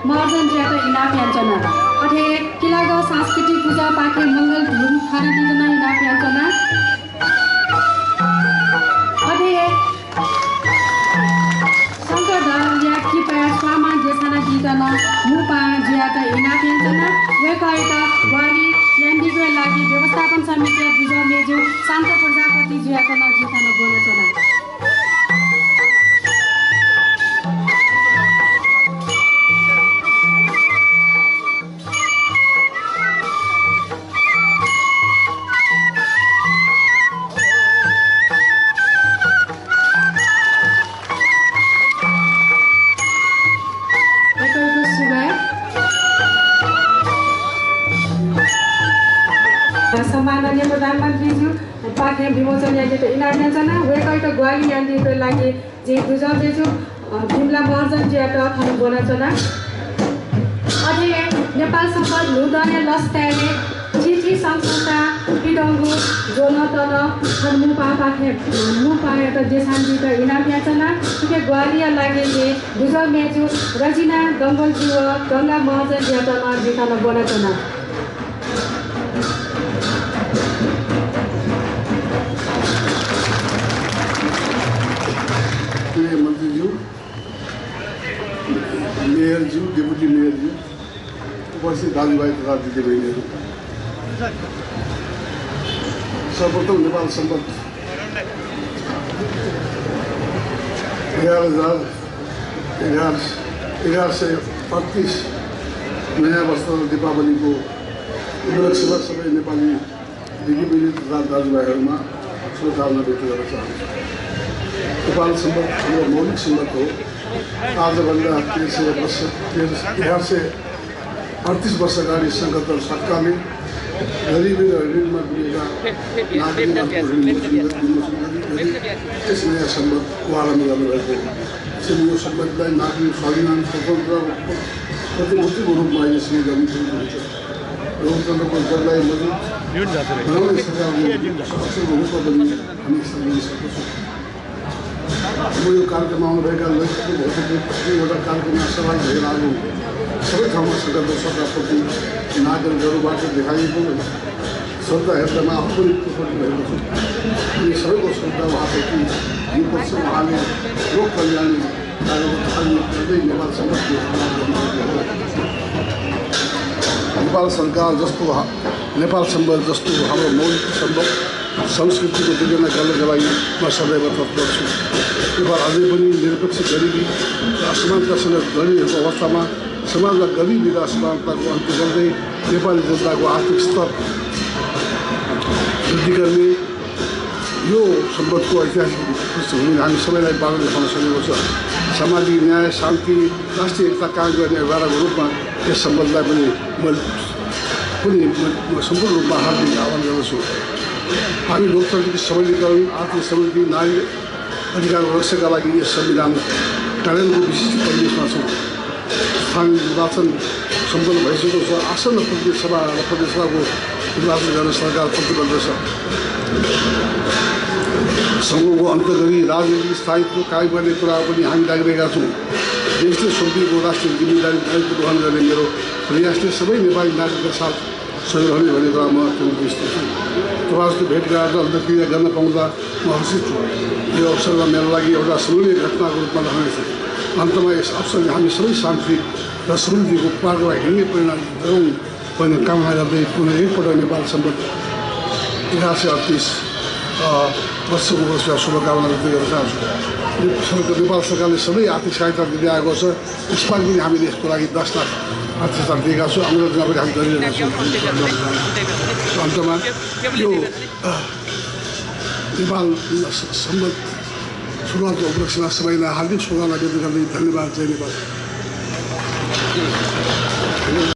महर्जन ज्यादा इनाम याञ्चना अथे किलागो सांस्कृतिक पूजा पाखे मंगल धुन खाना दिजना इनाम याञ्चना अथे शंकर धर्म कृपया स्वामा देशना दिजना मुपा ज्यादा इनाम याञ्चना वेकायता वाली यान्दिको लागि व्यवस्थापन समिति बुझ मेजो शान्त प्रजापति ज्यादा जितना बोनचना सम्माननीय प्रधानमन्त्रीज्यू पाखे विमोचन यान्दिको इनाम याञ्चना वेकायता ग्वाली यान्दिको लागि जे दुजबेजु बिमला महर्जन ज्यादा थानु बोनचना अझै नेपाल सम्पद लुदने लस्ताले चिठी संस्था पिडङ्गु जोनतन मुपा पाखे मुपा त देशान्दिको इनाम याञ्चना के ग्वालिया लागि जे दुजबेजु रजिना गङ्गलज्यू गङ्गा महर्जन ज्यादा जितान बोनचना मंत्रीज्यू मेयरज्यू डेपुटी मेयरज्यू उपस्थित दाजुभाइ तथा दिदीबहिनीहरू सर्वप्रथम नेपाल सम्पद 11,1138 नयाँ वर्ष दीपावलीको उपलक्ष्यमा सबै नेपाली दिदीबहिनी तथा दाजुभाइहरूमा शुभकामना व्यक्त गर्न चाहन्छु। नेपाल सम्पद हाम्रो मौलिक सम्पद हो। आजभन्दा 1138 वर्ष अगाडि सङ्कट र सरकारले गरिबी र ऋणमा डुबेका यस नयाँ सम्पदको आरम्भ गर्नुभएको हो। त्यसैले यो सम्पदलाई नागरिक स्वाभिमान स्वतन्त्र प्रतिमूर्तिको रूपमा अहिले श्री गर्नु हुन्छ। लोकतन्त्रको जसलाई मजबुत बनाउने सरकारले असल हुनुपर्ने हामी सम्झिन सक्दछौँ। म यो कार्यक्रममा आउनुभएका लक्षित एउटा कार्यक्रममा सहभागी भएर आज सबै ठाउँमा सरकारप्रति नागरिकहरूबाट देखाइएको श्रद्धा हेर्दामा आफू पनि कृतज्ञ भएको छु। अनि सबैको श्रद्धा उहाँप्रति दिनुपर्छ। उहाँले लोक कल्याण गर्दै नेपाल सम्पदको नेपाल सरकार जस्तो नेपाल सम्पद जस्तो हाम्रो मौलिक सम्पद संस्कृतिको सृजना गर्नका लागि म सदैव तत्पर छु। नेपाल अझै पनि निरपेक्ष गरिबी र असमानतासँग गरिरहेको अवस्थामा समाजमा गरिबी र असमानताको अन्त्य गर्दै नेपाली जनताको आर्थिक स्तर वृद्धि गर्ने यो सम्पदको ऐतिहासिक पृष्ठभूमि हामी सबैलाई बाँड्न देखाउन सकेको छ। सामाजिक न्याय शान्ति राष्ट्रिय एकता कायम गर्ने एघारको रूपमा यस सम्पदलाई पनि म सम्पूर्ण रूपमा हार्दिक आह्वान गर्दछु। हामी लोकतान्त्रिक सबलीकरण आर्थिक समृद्धि नारी अधिकार रक्षाका लागि यस संविधान कार्यान्वयनको विशिष्ट परिवेशमा छौँ। स्थानीय निर्वाचन सम्पन्न भइसकेको छ। आसन्न प्रतिनिधि सभा र प्रदेशसभाको निर्वाचन गर्न सरकार प्रतिबद्ध छ। समूहको अन्त गरी राजनीतिक स्थायित्व कायम गर्ने कुरा पनि हामी लागिरहेका छौँ। देशले सुम्पिएको राष्ट्रिय जिम्मेदारी दायित्व वहन गर्ने मेरो प्रयासले सबै नेपाली नागरिकका साथ सहयोग गर्ने भन्ने कुरा म अत्यन्त विश्वास छु। तपाईँहरूको भेटघाट र अन्तर्क्रिया गर्न पाउँदा म हर्षित छु। यो अवसरमा मेरो लागि एउटा स्मरणीय घटनाको रूपमा रहनेछ। अन्तमा यस अवसरले हामी सबै शान्ति र समृद्धिको पाटोमा हिँड्ने प्रेरणा गरौँ भन्ने कामना गर्दै पुनः एकपल्ट नेपाल सम्पद 1138 वर्षको उपलक्ष्यमा शुभकामना व्यक्त गर्न चाहन्छु। नेपाल सरकारले सधैँ आर्थिक सहायता दिँदै आएको छ। यसपालि पनि हामीले यसको लागि 10 लाख आर्थिक सहायता दिएका छौँ। आउँदो दिनमा पनि हामी गरिरहेका छौँ। अन्तमा यो नेपाल सम्पद सुरुवातको उपलक्ष्यमा सबैलाई हार्दिक शुभकामना व्यक्त गर्दै धन्यवाद। जय नेपाल।